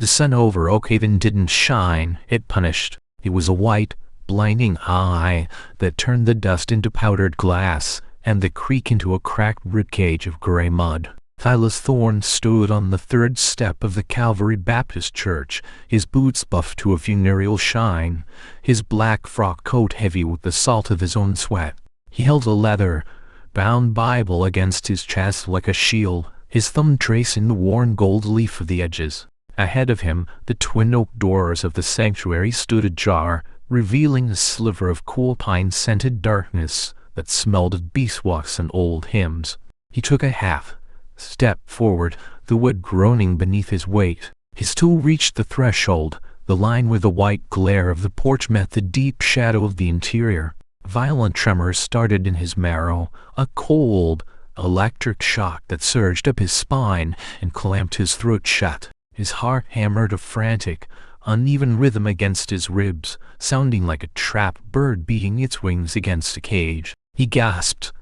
The sun over Oakhaven didn't shine, it punished. It was a white, blinding eye that turned the dust into powdered glass, and the creek into a cracked ribcage of gray mud. Silas Thorne stood on the third step of the Calvary Baptist Church, his boots buffed to a funereal shine, his black frock coat heavy with the salt of his own sweat. He held a leather-bound Bible against his chest like a shield, his thumb tracing the worn gold leaf of the edges. Ahead of him, the twin oak doors of the sanctuary stood ajar, revealing a sliver of cool pine-scented darkness that smelled of beeswax and old hymns. He took a half-step forward, the wood groaning beneath his weight. His toe reached the threshold, the line where the white glare of the porch met the deep shadow of the interior. Violent tremors started in his marrow, a cold, electric shock that surged up his spine and clamped his throat shut. His heart hammered a frantic, uneven rhythm against his ribs, sounding like a trapped bird beating its wings against a cage. He gasped,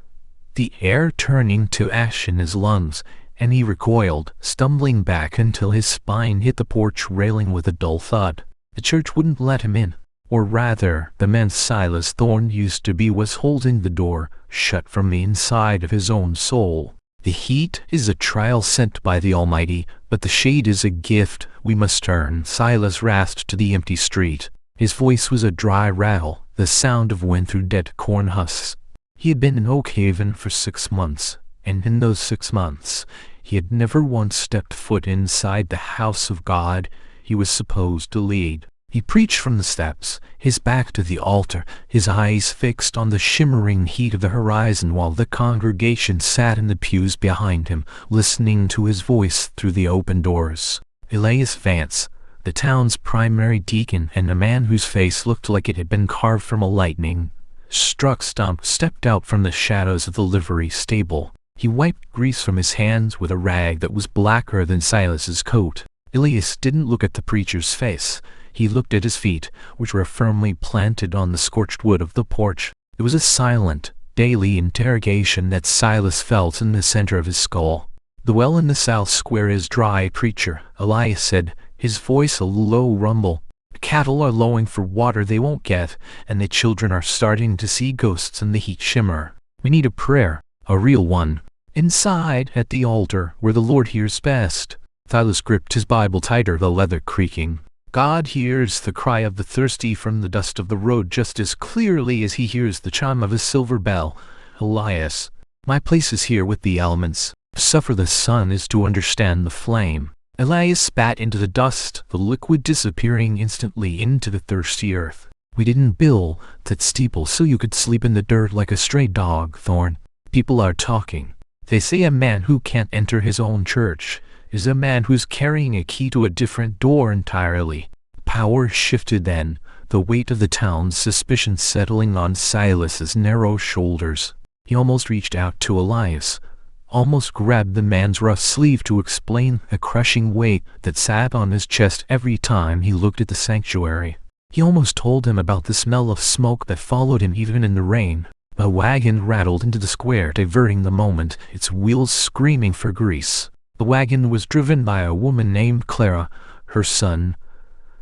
the air turning to ash in his lungs, and he recoiled, stumbling back until his spine hit the porch railing with a dull thud. The church wouldn't let him in, or rather, the man Silas Thorne used to be was holding the door shut from the inside of his own soul. The heat is a trial sent by the Almighty, but the shade is a gift we must earn. Silas rasped to the empty street. His voice was a dry rattle, the sound of wind through dead corn husks. He had been in Oakhaven for 6 months, and in those 6 months, he had never once stepped foot inside the house of God he was supposed to lead. He preached from the steps, his back to the altar, his eyes fixed on the shimmering heat of the horizon while the congregation sat in the pews behind him, listening to his voice through the open doors. Elias Vance, the town's primary deacon and a man whose face looked like it had been carved from a lightning-struck stump, stepped out from the shadows of the livery stable. He wiped grease from his hands with a rag that was blacker than Silas's coat. Elias didn't look at the preacher's face. He looked at his feet, which were firmly planted on the scorched wood of the porch. It was a silent, daily interrogation that Silas felt in the center of his skull. The well in the south square is dry, preacher, Elias said, his voice a low rumble. The cattle are lowing for water they won't get, and the children are starting to see ghosts in the heat shimmer. We need a prayer, a real one. Inside, at the altar, where the Lord hears best. Silas gripped his Bible tighter, the leather creaking. God hears the cry of the thirsty from the dust of the road just as clearly as he hears the chime of a silver bell. Elias, my place is here with the elements. To suffer the sun is to understand the flame. Elias spat into the dust, the liquid disappearing instantly into the thirsty earth. We didn't build that steeple so you could sleep in the dirt like a stray dog, Thorne. People are talking. They say a man who can't enter his own church is a man who's carrying a key to a different door entirely. Power shifted then, the weight of the town's suspicion settling on Silas's narrow shoulders. He almost reached out to Elias, almost grabbed the man's rough sleeve to explain the crushing weight that sat on his chest every time he looked at the sanctuary. He almost told him about the smell of smoke that followed him even in the rain. A wagon rattled into the square, diverting the moment, its wheels screaming for grease. The wagon was driven by a woman named Clara, her son,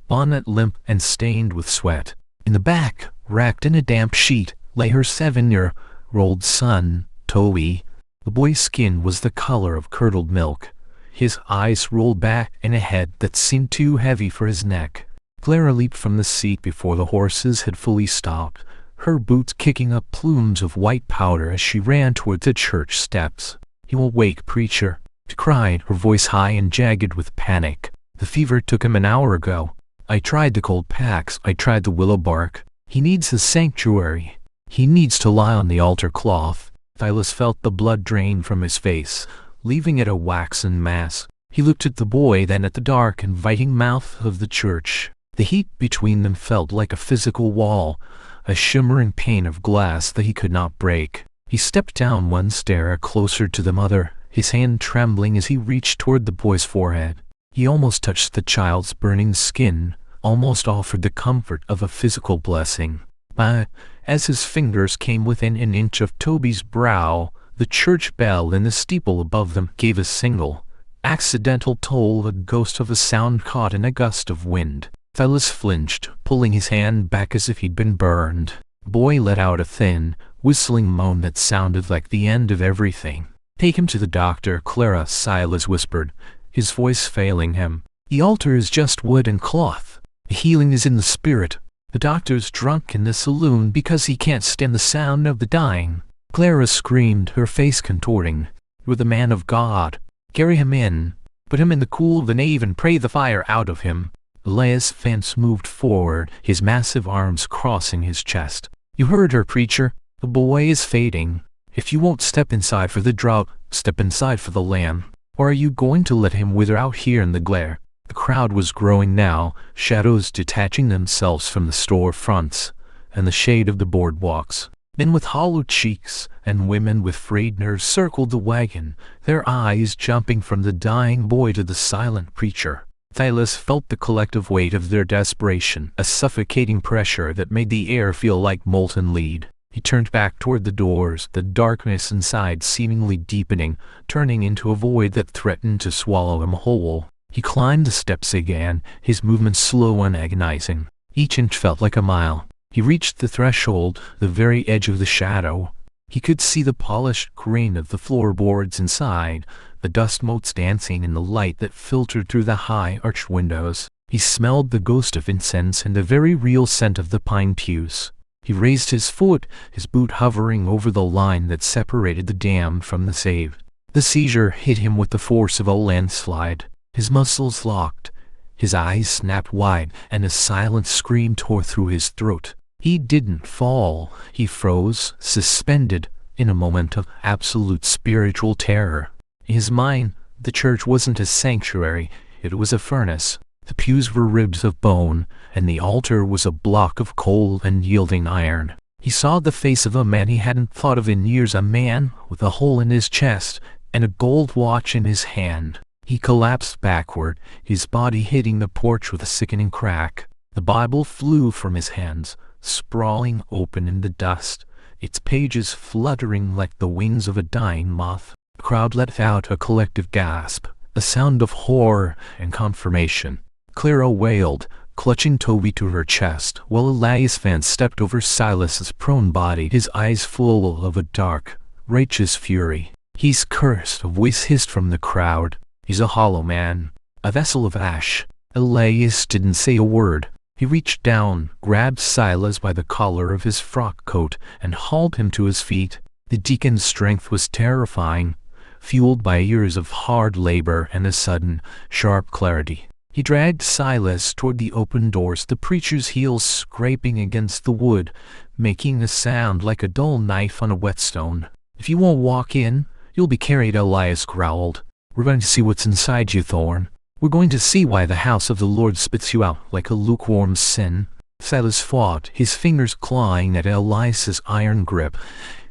bonnet limp and stained with sweat. In the back, wrapped in a damp sheet, lay her 7-year-old son, Toby. The boy's skin was the color of curdled milk. His eyes rolled back in a head that seemed too heavy for his neck. Clara leaped from the seat before the horses had fully stopped, her boots kicking up plumes of white powder as she ran toward the church steps. "He will wake, preacher," she cried, her voice high and jagged with panic. "The fever took him an hour ago. I tried the cold packs, I tried the willow bark. He needs the sanctuary. He needs to lie on the altar cloth." Silas felt the blood drain from his face, leaving it a waxen mass. He looked at the boy, then at the dark, inviting mouth of the church. The heat between them felt like a physical wall, a shimmering pane of glass that he could not break. He stepped down one stair closer to the mother, his hand trembling as he reached toward the boy's forehead. He almost touched the child's burning skin, almost offered the comfort of a physical blessing. But as his fingers came within an inch of Toby's brow, the church bell in the steeple above them gave a single, Accidental toll, the ghost of a sound caught in a gust of wind. Silas flinched, pulling his hand back as if he'd been burned. The boy let out a thin, whistling moan that sounded like the end of everything. "Take him to the doctor, Clara," Silas whispered, his voice failing him. "The altar is just wood and cloth. The healing is in the spirit. The doctor's drunk in the saloon because he can't stand the sound of the dying." Clara screamed, her face contorting. "You're the man of God. Carry him in. Put him in the cool of the nave and pray the fire out of him." Elias Vance moved forward, his massive arms crossing his chest. "You heard her, preacher. The boy is fading. If you won't step inside for the drought, step inside for the lamb. Or are you going to let him wither out here in the glare?" The crowd was growing now, shadows detaching themselves from the store fronts and the shade of the boardwalks. Men with hollow cheeks and women with frayed nerves circled the wagon, their eyes jumping from the dying boy to the silent preacher. Silas felt the collective weight of their desperation, a suffocating pressure that made the air feel like molten lead. He turned back toward the doors, the darkness inside seemingly deepening, turning into a void that threatened to swallow him whole. He climbed the steps again, his movements slow and agonizing. Each inch felt like a mile. He reached the threshold, the very edge of the shadow. He could see the polished grain of the floorboards inside, the dust motes dancing in the light that filtered through the high arched windows. He smelled the ghost of incense and the very real scent of the pine pews. He raised his foot, his boot hovering over the line that separated the damned from the saved. The seizure hit him with the force of a landslide. His muscles locked, his eyes snapped wide, and a silent scream tore through his throat. He didn't fall. He froze, suspended, in a moment of absolute spiritual terror. In his mind, the church wasn't a sanctuary, it was a furnace. The pews were ribs of bone, and the altar was a block of cold and yielding iron. He saw the face of a man he hadn't thought of in years, a man with a hole in his chest and a gold watch in his hand. He collapsed backward, his body hitting the porch with a sickening crack. The Bible flew from his hands, sprawling open in the dust, its pages fluttering like the wings of a dying moth. The crowd let out a collective gasp, a sound of horror and confirmation. Clara wailed, clutching Toby to her chest, while Elias Vance stepped over Silas's prone body, his eyes full of a dark, righteous fury. "He's cursed," a voice hissed from the crowd. "He's a hollow man, a vessel of ash." Elias didn't say a word. He reached down, grabbed Silas by the collar of his frock coat, and hauled him to his feet. The deacon's strength was terrifying, fueled by years of hard labor and a sudden, sharp clarity. He dragged Silas toward the open doors, the preacher's heels scraping against the wood, making a sound like a dull knife on a whetstone. "If you won't walk in, you'll be carried," Elias growled. "We're going to see what's inside you, Thorn. We're going to see why the house of the Lord spits you out like a lukewarm sin." Silas fought, his fingers clawing at Elias's iron grip,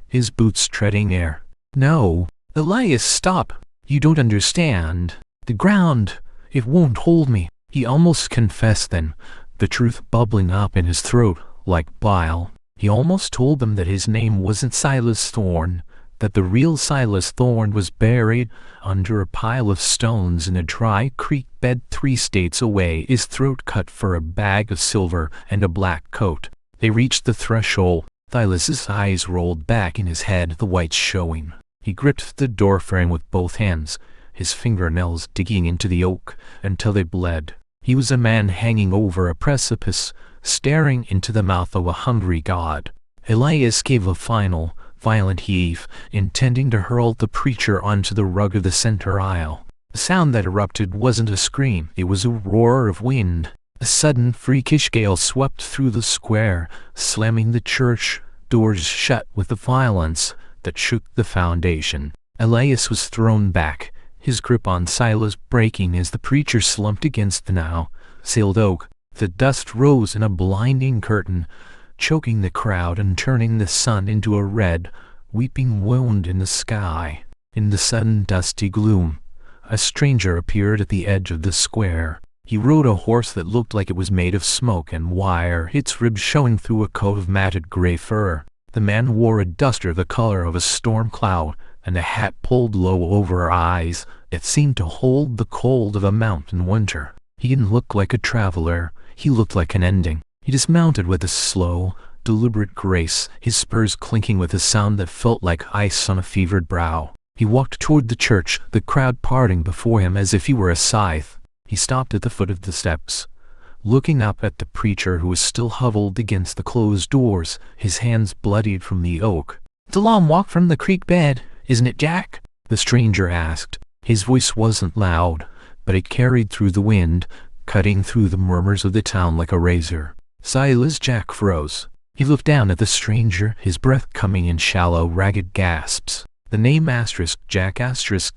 his boots treading air. "No, Elias, stop. You don't understand. The ground, it won't hold me." He almost confessed then, the truth bubbling up in his throat like bile. He almost told them that his name wasn't Silas Thorn, that the real Silas Thorn was buried under a pile of stones in a dry creek bed 3 states away, his throat cut for a bag of silver and a black coat. They reached the threshold. Silas's eyes rolled back in his head, the whites showing. He gripped the doorframe with both hands, his fingernails digging into the oak until they bled. He was a man hanging over a precipice, staring into the mouth of a hungry god. Elias gave a final, violent heave, intending to hurl the preacher onto the rug of the center aisle. The sound that erupted wasn't a scream, it was a roar of wind. A sudden, freakish gale swept through the square, slamming the church doors shut with a violence that shook the foundation. Elias was thrown back, his grip on Silas breaking as the preacher slumped against the now sealed oak. The dust rose in a blinding curtain, choking the crowd and turning the sun into a red, weeping wound in the sky. In the sudden dusty gloom, a stranger appeared at the edge of the square. He rode a horse that looked like it was made of smoke and wire, its ribs showing through a coat of matted gray fur. The man wore a duster the color of a storm cloud and a hat pulled low over her eyes, It seemed to hold the cold of a mountain winter. He didn't look like a traveler. He looked like an ending. He dismounted with a slow, deliberate grace, his spurs clinking with a sound that felt like ice on a fevered brow. He walked toward the church, the crowd parting before him as if he were a scythe. He stopped at the foot of the steps, looking up at the preacher who was still huddled against the closed doors, his hands bloodied from the oak. "It's a long walk from the creek bed, isn't it, Jack?" the stranger asked. His voice wasn't loud, but it carried through the wind, cutting through the murmurs of the town like a razor. Silas Jack froze. He looked down at the stranger, his breath coming in shallow, ragged gasps. The name Jack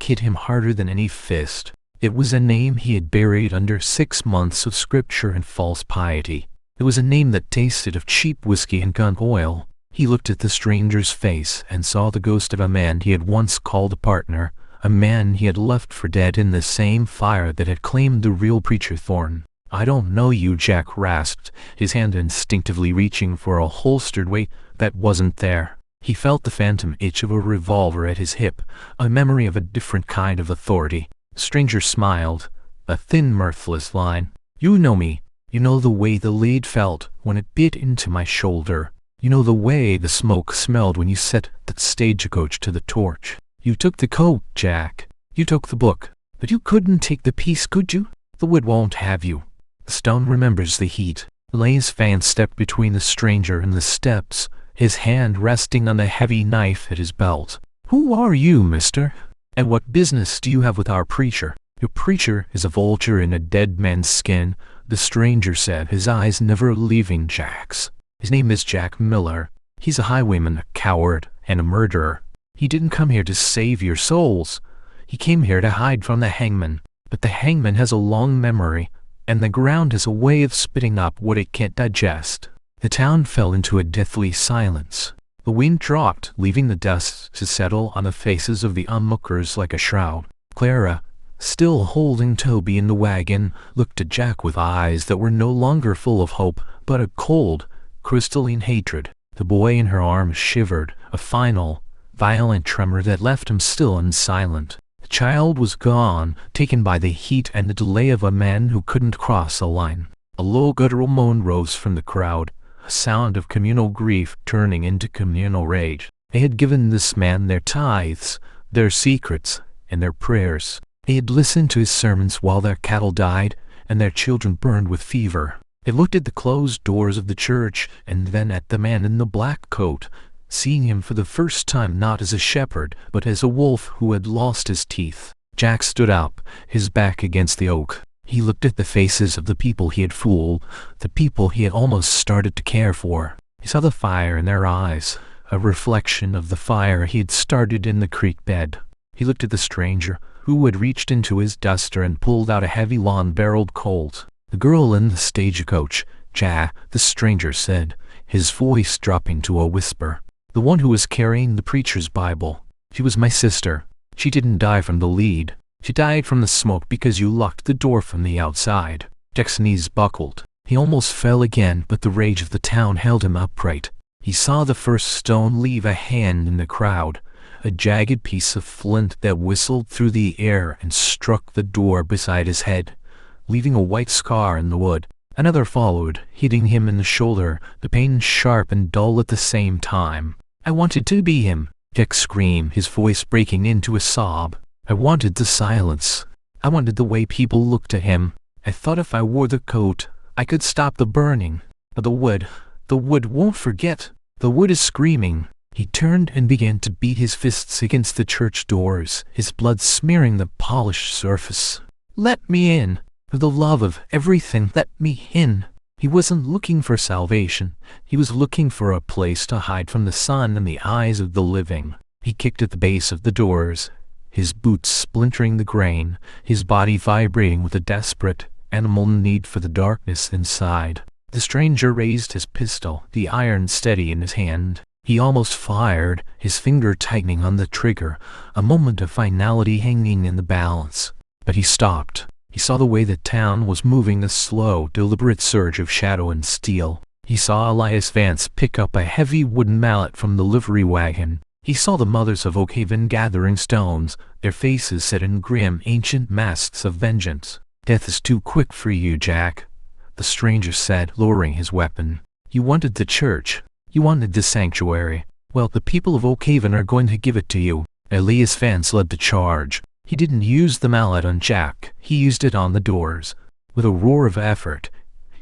hit him harder than any fist. It was a name he had buried under 6 months of scripture and false piety. It was a name that tasted of cheap whiskey and gun oil. He looked at the stranger's face and saw the ghost of a man he had once called a partner, a man he had left for dead in the same fire that had claimed the real preacher Thorne. "I don't know you," Jack rasped, his hand instinctively reaching for a holstered weight that wasn't there. He felt the phantom itch of a revolver at his hip, a memory of a different kind of authority. The stranger smiled, a thin, mirthless line. "You know me. You know the way the lead felt when it bit into my shoulder. You know the way the smoke smelled when you set that stagecoach to the torch. You took the coat, Jack. You took the book. But you couldn't take the peace, could you? The wood won't have you." The stone remembers the heat. Lay's fan stepped between the stranger and the steps, his hand resting on the heavy knife at his belt. "Who are you, mister? And what business do you have with our preacher?" "Your preacher is a vulture in a dead man's skin," the stranger said, his eyes never leaving Jack's. "His name is Jack Miller. He's a highwayman, a coward, and a murderer. He didn't come here to save your souls. He came here to hide from the hangman. But the hangman has a long memory, and the ground has a way of spitting up what it can't digest." The town fell into a deathly silence. The wind dropped, leaving the dust to settle on the faces of the onlookers like a shroud. Clara, still holding Toby in the wagon, looked at Jack with eyes that were no longer full of hope, but a cold, crystalline hatred. The boy in her arms shivered, a final, violent tremor that left him still and silent. The child was gone, taken by the heat and the delay of a man who couldn't cross a line. A low guttural moan rose from the crowd, a sound of communal grief turning into communal rage. They had given this man their tithes, their secrets, and their prayers. They had listened to his sermons while their cattle died and their children burned with fever. They looked at the closed doors of the church and then at the man in the black coat, seeing him for the first time not as a shepherd, but as a wolf who had lost his teeth. Jack stood up, his back against the oak. He looked at the faces of the people he had fooled, the people he had almost started to care for. He saw the fire in their eyes, a reflection of the fire he had started in the creek bed. He looked at the stranger, who had reached into his duster and pulled out a heavy long-barreled Colt. "The girl in the stagecoach, Jack," the stranger said, his voice dropping to a whisper. "The one who was carrying the preacher's Bible. She was my sister. She didn't die from the lead. She died from the smoke because you locked the door from the outside." Jack's knees buckled. He almost fell again, but the rage of the town held him upright. He saw the first stone leave a hand in the crowd, a jagged piece of flint that whistled through the air and struck the door beside his head, leaving a white scar in the wood. Another followed, hitting him in the shoulder, the pain sharp and dull at the same time. "I wanted to be him," Jack screamed, his voice breaking into a sob. "I wanted the silence. I wanted the way people looked at him. I thought if I wore the coat, I could stop the burning. But the wood won't forget. The wood is screaming." He turned and began to beat his fists against the church doors, his blood smearing the polished surface. "Let me in. For the love of everything, let me in." He wasn't looking for salvation. He was looking for a place to hide from the sun and the eyes of the living. He kicked at the base of the doors, his boots splintering the grain, his body vibrating with a desperate, animal need for the darkness inside. The stranger raised his pistol, the iron steady in his hand. He almost fired, his finger tightening on the trigger, a moment of finality hanging in the balance. But he stopped. He saw the way the town was moving, a slow, deliberate surge of shadow and steel. He saw Elias Vance pick up a heavy wooden mallet from the livery wagon. He saw the mothers of Oakhaven gathering stones, their faces set in grim, ancient masks of vengeance. "Death is too quick for you, Jack," the stranger said, lowering his weapon. "You wanted the church. You wanted the sanctuary. Well, the people of Oakhaven are going to give it to you." Elias Vance led the charge. He didn't use the mallet on Jack. He used it on the doors. With a roar of effort,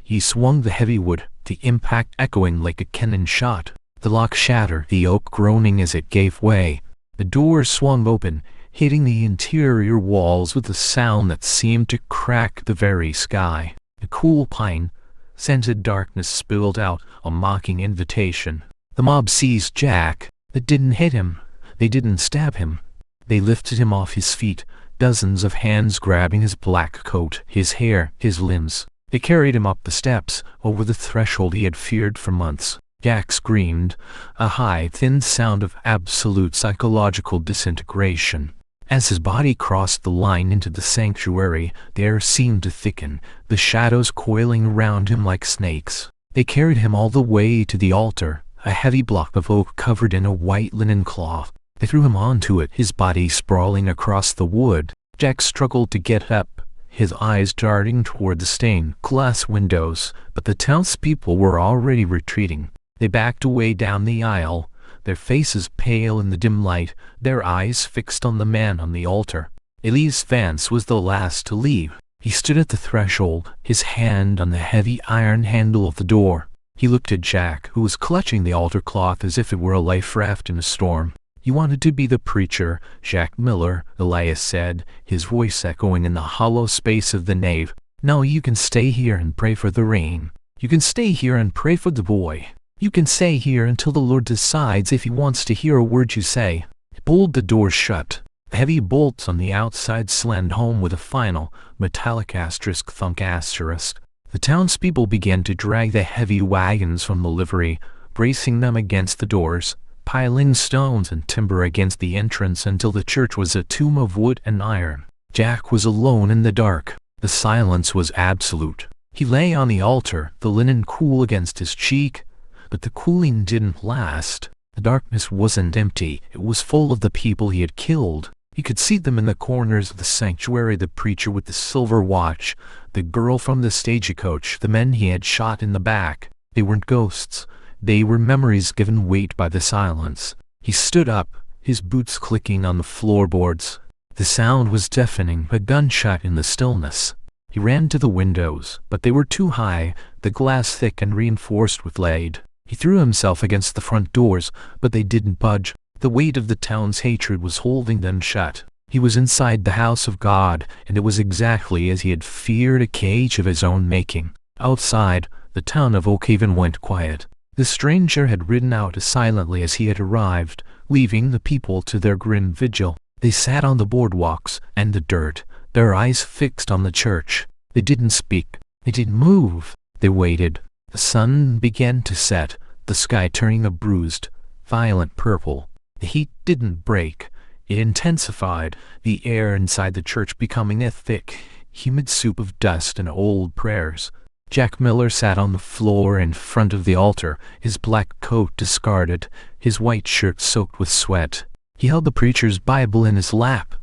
he swung the heavy wood, the impact echoing like a cannon shot. The lock shattered, the oak groaning as it gave way. The doors swung open, hitting the interior walls with a sound that seemed to crack the very sky. The cool pine-scented darkness spilled out, a mocking invitation. The mob seized Jack. They didn't hit him. They didn't stab him. They lifted him off his feet, dozens of hands grabbing his black coat, his hair, his limbs. They carried him up the steps, over the threshold he had feared for months. Jack screamed, a high, thin sound of absolute psychological disintegration. As his body crossed the line into the sanctuary, the air seemed to thicken, the shadows coiling around him like snakes. They carried him all the way to the altar, a heavy block of oak covered in a white linen cloth. They threw him onto it, his body sprawling across the wood. Jack struggled to get up, his eyes darting toward the stained glass windows, but the townspeople were already retreating. They backed away down the aisle, their faces pale in the dim light, their eyes fixed on the man on the altar. Elias Vance was the last to leave. He stood at the threshold, his hand on the heavy iron handle of the door. He looked at Jack, who was clutching the altar cloth as if it were a life raft in a storm. "You wanted to be the preacher, Jack Miller," Elias said, his voice echoing in the hollow space of the nave. "Now you can stay here and pray for the rain. You can stay here and pray for the boy. You can stay here until the Lord decides if he wants to hear a word you say." He pulled the door shut. The heavy bolts on the outside slammed home with a final, metallic asterisk thunk asterisk. The townspeople began to drag the heavy wagons from the livery, bracing them against the doors, piling stones and timber against the entrance until the church was a tomb of wood and iron. Jack was alone in the dark. The silence was absolute. He lay on the altar, the linen cool against his cheek, but the cooling didn't last. The darkness wasn't empty. It was full of the people he had killed. He could see them in the corners of the sanctuary, the preacher with the silver watch, the girl from the stagecoach, the men he had shot in the back. They weren't ghosts. They were memories given weight by the silence. He stood up, his boots clicking on the floorboards. The sound was deafening, a gunshot in the stillness. He ran to the windows, but they were too high, the glass thick and reinforced with lead. He threw himself against the front doors, but they didn't budge. The weight of the town's hatred was holding them shut. He was inside the house of God, and it was exactly as he had feared, a cage of his own making. Outside, the town of Oakhaven went quiet. The stranger had ridden out as silently as he had arrived, leaving the people to their grim vigil. They sat on the boardwalks and the dirt, their eyes fixed on the church. They didn't speak. They didn't move. They waited. The sun began to set, the sky turning a bruised, violent purple. The heat didn't break. It intensified, the air inside the church becoming a thick, humid soup of dust and old prayers. Jack Miller sat on the floor in front of the altar, his black coat discarded, his white shirt soaked with sweat. He held the preacher's Bible in his lap,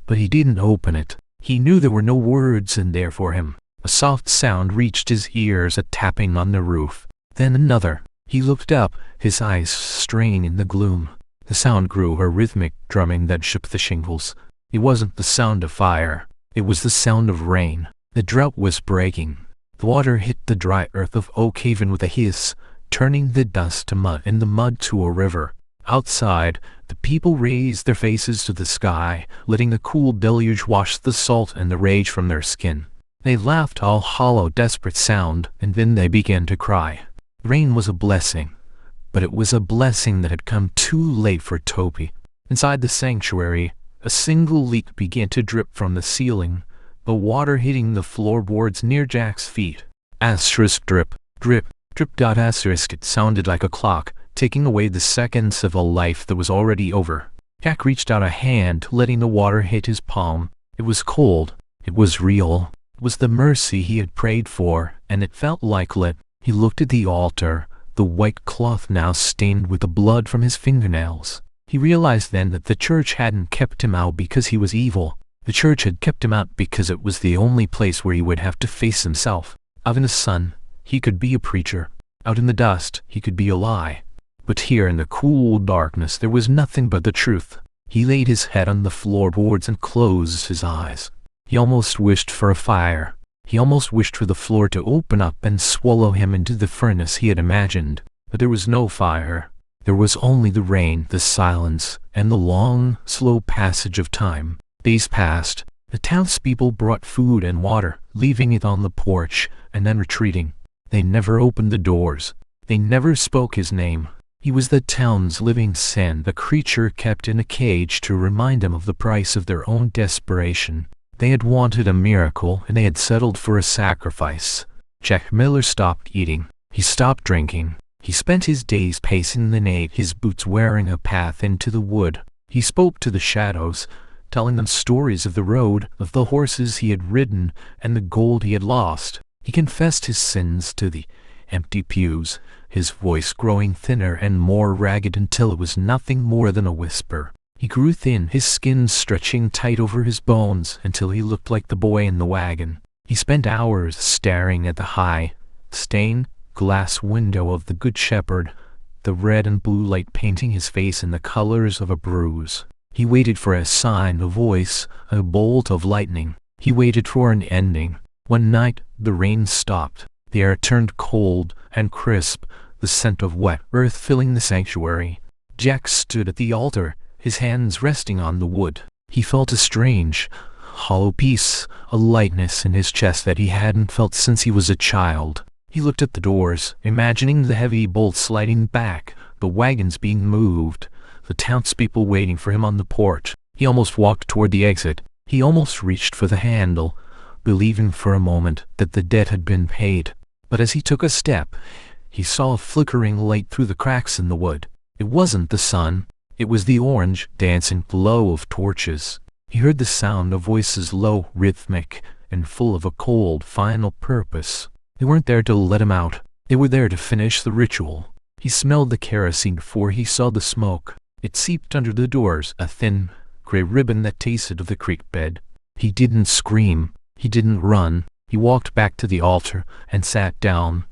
but he didn't open it. He knew there were no words in there for him. A soft sound reached his ears, a tapping on the roof. Then another. He looked up, his eyes straying in the gloom. The sound grew, a rhythmic drumming that shook the shingles. It wasn't the sound of fire. It was the sound of rain. The drought was breaking. The water hit the dry earth of Oakhaven with a hiss, turning the dust to mud and the mud to a river. Outside, the people raised their faces to the sky, letting the cool deluge wash the salt and the rage from their skin. They laughed, all hollow, desperate sound, and then they began to cry. Rain was a blessing, but it was a blessing that had come too late for Toby. Inside the sanctuary, a single leak began to drip from the ceiling, the water hitting the floorboards near Jack's feet. Asterisk drip, drip, drip. Asterisk. It sounded like a clock, taking away the seconds of a life that was already over. Jack reached out a hand, letting the water hit his palm. It was cold. It was real. It was the mercy he had prayed for, and it felt like lit. He looked at the altar, the white cloth now stained with the blood from his fingernails. He realized then that the church hadn't kept him out because he was evil. The church had kept him out because it was the only place where he would have to face himself. Out in the sun, he could be a preacher. Out in the dust, he could be a lie. But here in the cool darkness there was nothing but the truth. He laid his head on the floorboards and closed his eyes. He almost wished for a fire. He almost wished for the floor to open up and swallow him into the furnace he had imagined. But there was no fire. There was only the rain, the silence, and the long, slow passage of time. Days passed. The townspeople brought food and water, leaving it on the porch, and then retreating. They never opened the doors. They never spoke his name. He was the town's living sin, the creature kept in a cage to remind them of the price of their own desperation. They had wanted a miracle, and they had settled for a sacrifice. Jack Miller stopped eating. He stopped drinking. He spent his days pacing the nave, his boots wearing a path into the wood. He spoke to the shadows, telling them stories of the road, of the horses he had ridden, and the gold he had lost. He confessed his sins to the empty pews, his voice growing thinner and more ragged until it was nothing more than a whisper. He grew thin, his skin stretching tight over his bones until he looked like the boy in the wagon. He spent hours staring at the high, stained glass window of the Good Shepherd, the red and blue light painting his face in the colors of a bruise. He waited for a sign, a voice, a bolt of lightning. He waited for an ending. One night, the rain stopped. The air turned cold and crisp, the scent of wet earth filling the sanctuary. Jack stood at the altar, his hands resting on the wood. He felt a strange, hollow peace, a lightness in his chest that he hadn't felt since he was a child. He looked at the doors, imagining the heavy bolts sliding back, the wagons being moved, the townspeople waiting for him on the porch. He almost walked toward the exit. He almost reached for the handle, believing for a moment that the debt had been paid. But as he took a step, he saw a flickering light through the cracks in the wood. It wasn't the sun. It was the orange, dancing glow of torches. He heard the sound of voices, low, rhythmic, and full of a cold, final purpose. They weren't there to let him out. They were there to finish the ritual. He smelled the kerosene before he saw the smoke. It seeped under the doors, a thin, gray ribbon that tasted of the creek bed. He didn't scream. He didn't run. He walked back to the altar and sat down,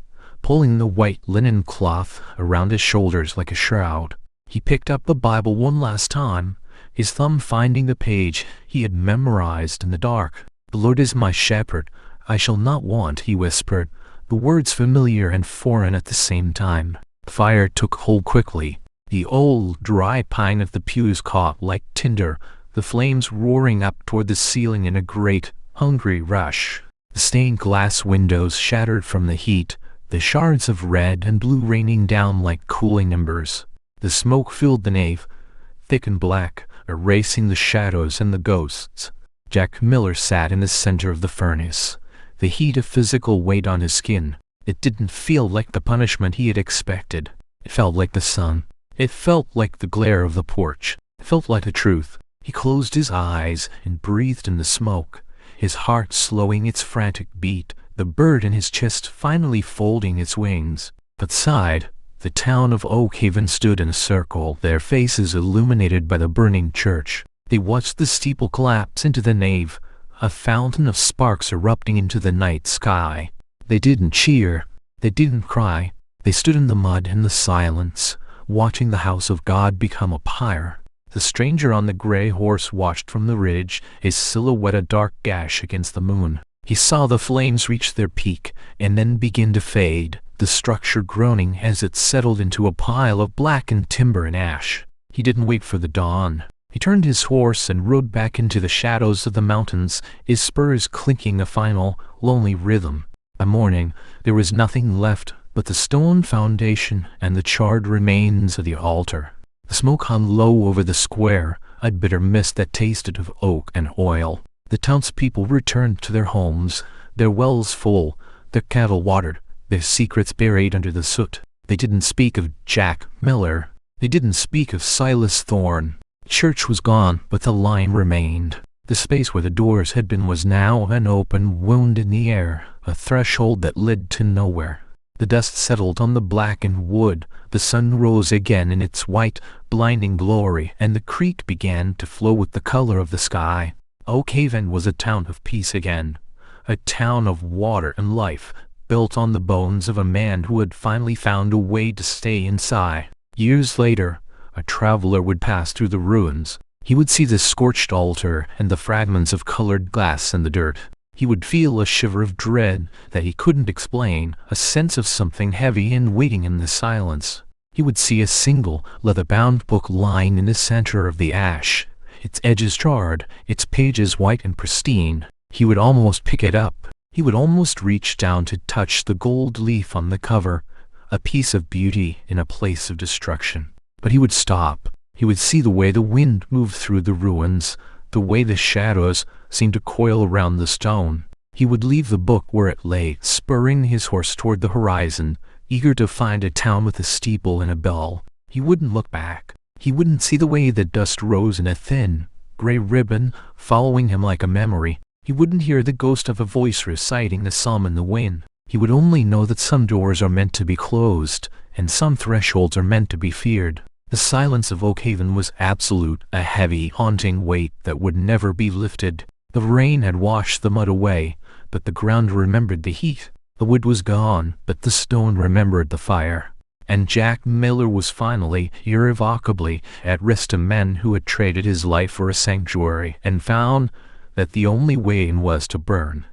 pulling the white linen cloth around his shoulders like a shroud. He picked up the Bible one last time, his thumb finding the page he had memorized in the dark. "The Lord is my shepherd. I shall not want," he whispered, the words familiar and foreign at the same time. Fire took hold quickly. The old, dry pine of the pews caught like tinder, the flames roaring up toward the ceiling in a great, hungry rush. The stained glass windows shattered from the heat, the shards of red and blue raining down like cooling embers. The smoke filled the nave, thick and black, erasing the shadows and the ghosts. Jack Miller sat in the center of the furnace. The heat of physical weight on his skin. It didn't feel like the punishment he had expected. It felt like the sun. It felt like the glare of the porch. It felt like the truth. He closed his eyes and breathed in the smoke, his heart slowing its frantic beat, the bird in his chest finally folding its wings. Outside, the town of Oakhaven stood in a circle, their faces illuminated by the burning church. They watched the steeple collapse into the nave, a fountain of sparks erupting into the night sky. They didn't cheer. They didn't cry. They stood in the mud and the silence, watching the house of God become a pyre. The stranger on the gray horse watched from the ridge, his silhouette a dark gash against the moon. He saw the flames reach their peak and then begin to fade, the structure groaning as it settled into a pile of blackened timber and ash. He didn't wait for the dawn. He turned his horse and rode back into the shadows of the mountains, his spurs clinking a final, lonely rhythm. By morning, there was nothing left but the stone foundation and the charred remains of the altar. The smoke hung low over the square, a bitter mist that tasted of oak and oil. The townspeople returned to their homes, their wells full, their cattle watered, their secrets buried under the soot. They didn't speak of Jack Miller. They didn't speak of Silas Thorne. Church was gone, but the line remained. The space where the doors had been was now an open wound in the air, a threshold that led to nowhere. The The dust settled on the blackened wood, the sun rose again in its white, blinding glory, and the creek began to flow with the color of the sky. Oakhaven was a town of peace again, a town of water and life, built on the bones of a man who had finally found a way to stay inside. Years later, a traveler would pass through the ruins. He would see the scorched altar and the fragments of colored glass in the dirt. He would feel a shiver of dread that he couldn't explain, a sense of something heavy and waiting in the silence. He would see a single, leather-bound book lying in the center of the ash, its edges charred, its pages white and pristine. He would almost pick it up. He would almost reach down to touch the gold leaf on the cover, a piece of beauty in a place of destruction. But he would stop. He would see the way the wind moved through the ruins, the way the shadows seemed to coil around the stone. He would leave the book where it lay, spurring his horse toward the horizon, eager to find a town with a steeple and a bell. He wouldn't look back. He wouldn't see the way the dust rose in a thin, gray ribbon, following him like a memory. He wouldn't hear the ghost of a voice reciting the psalm in the wind. He would only know that some doors are meant to be closed, and some thresholds are meant to be feared. The silence of Oakhaven was absolute, a heavy, haunting weight that would never be lifted. The rain had washed the mud away, but the ground remembered the heat. The wood was gone, but the stone remembered the fire. And Jack Miller was finally, irrevocably, at rest, a man who had traded his life for a sanctuary and found that the only way in was to burn.